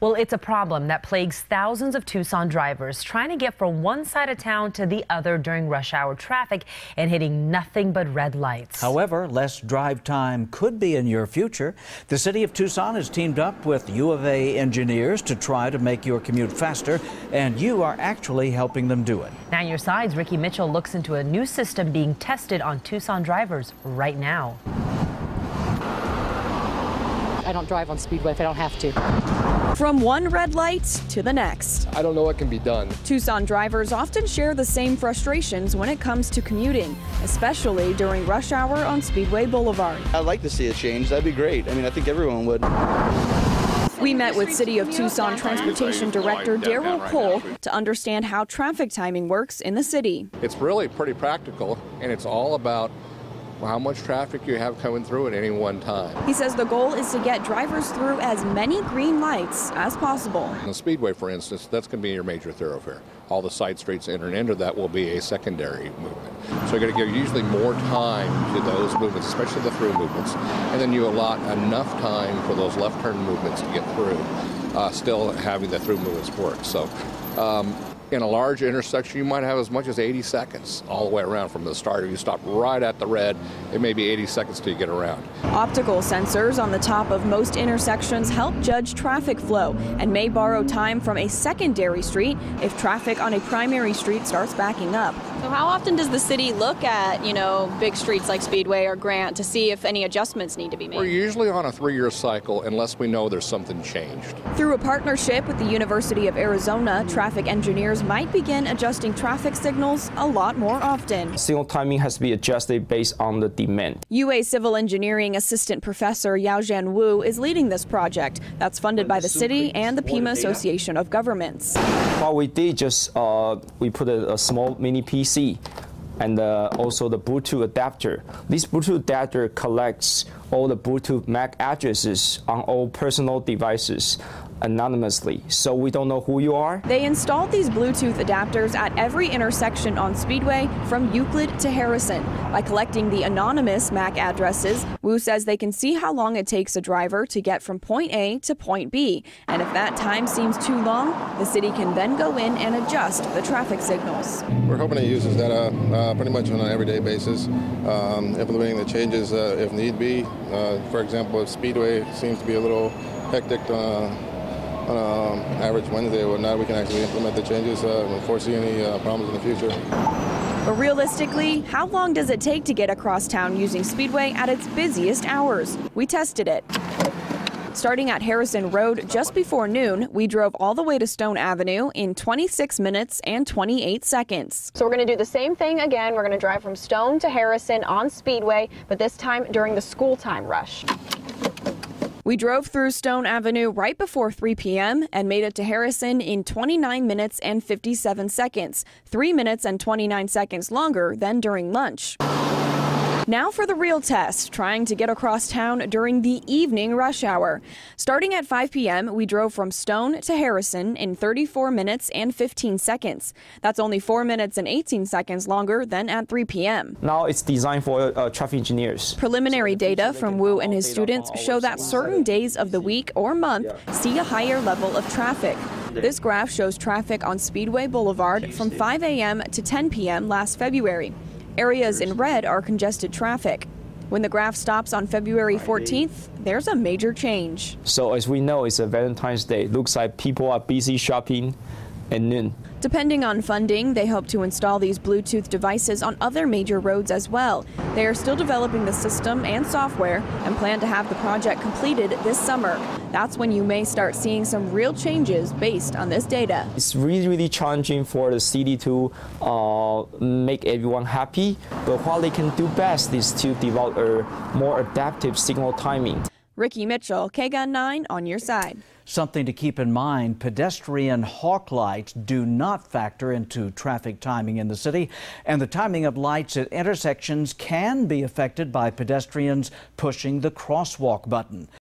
Well, it's a problem that plagues thousands of Tucson drivers trying to get from one side of town to the other during rush hour traffic and hitting nothing but red lights. However, less drive time could be in your future. The city of Tucson has teamed up with U of A engineers to try to make your commute faster, and you are actually helping them do it. 9 Your Side's Ricky Mitchell looks into a new system being tested on Tucson drivers right now. I don't drive on Speedway if I don't have to. From one red light to the next. I don't know what can be done. Tucson drivers often share the same frustrations when it comes to commuting, especially during rush hour on Speedway Boulevard. I'd like to see a change. That'd be great. I mean, I think everyone would. We met with City of Tucson Transportation Director Daryl Cole to understand how traffic timing works in the city. It's really pretty practical, and it's all about how much traffic you have coming through at any one time. He says the goal is to get drivers through as many green lights as possible. On the Speedway, for instance, that's going to be your major thoroughfare. All the side streets in and into that will be a secondary movement. So you're going to give usually more time to those movements, especially the through movements, and then you allot enough time for those left turn movements to get through, still having the through movements work. So in a large intersection, you might have as much as 80 seconds all the way around from the start. If you stop right at the red, it may be 80 seconds till you get around. Optical sensors on the top of most intersections help judge traffic flow and may borrow time from a secondary street if traffic on a primary street starts backing up. So how often does the city look at, big streets like Speedway or Grant to see if any adjustments need to be made? We're usually on a 3-year cycle unless we know there's something changed. Through a partnership with the University of Arizona, traffic engineers might begin adjusting traffic signals a lot more often. Signal timing has to be adjusted based on the demand. UA Civil Engineering Assistant Professor Yaojian Wu is leading this project that's funded by the city and the Pima Association of Governments. What we did we put a small mini PC and also the Bluetooth adapter. This Bluetooth adapter collects all the Bluetooth MAC addresses on all personal devices anonymously, so we don't know who you are. They installed these Bluetooth adapters at every intersection on Speedway from Euclid to Harrison. By collecting the anonymous MAC addresses, Wu says they can see how long it takes a driver to get from point A to point B, and if that time seems too long, the city can then go in and adjust the traffic signals. We're hoping to use this data pretty much on an everyday basis, implementing the changes if need be. For example, if Speedway seems to be a little hectic on average Wednesday or whatnot, we can actually implement the changes and foresee any problems in the future. But realistically, how long does it take to get across town using Speedway at its busiest hours? We tested it. Starting at Harrison Road just before noon, we drove all the way to Stone Avenue in 26 minutes and 28 seconds. So we're going to do the same thing again. We're going to drive from Stone to Harrison on Speedway, but this time during the school time rush. We drove through Stone Avenue right before 3 p.m. and made it to Harrison in 29 minutes and 57 seconds, 3 minutes and 29 seconds longer than during lunch. Now for the real test, trying to get across town during the evening rush hour. Starting at 5 p.m., we drove from Stone to Harrison in 34 minutes and 15 seconds. That's only 4 minutes and 18 seconds longer than at 3 p.m. Now it's designed for traffic engineers. Preliminary data from Wu and his students show that certain days of the week or month see a higher level of traffic. This graph shows traffic on Speedway Boulevard from 5 a.m. to 10 p.m. last February. Areas in red are congested traffic. When the graph stops on February 14th, there's a major change. So as we know, it's a Valentine's Day. Looks like people are busy shopping at noon. Depending on funding, they hope to install these Bluetooth devices on other major roads as well. They are still developing the system and software and plan to have the project completed this summer. That's when you may start seeing some real changes based on this data. It's really challenging for the city to make everyone happy, but what they can do best is to develop a more adaptive signal timing. Ricky Mitchell, KGUN-9 on your side. Something to keep in mind, pedestrian hawk lights do not factor into traffic timing in the city, and the timing of lights at intersections can be affected by pedestrians pushing the crosswalk button.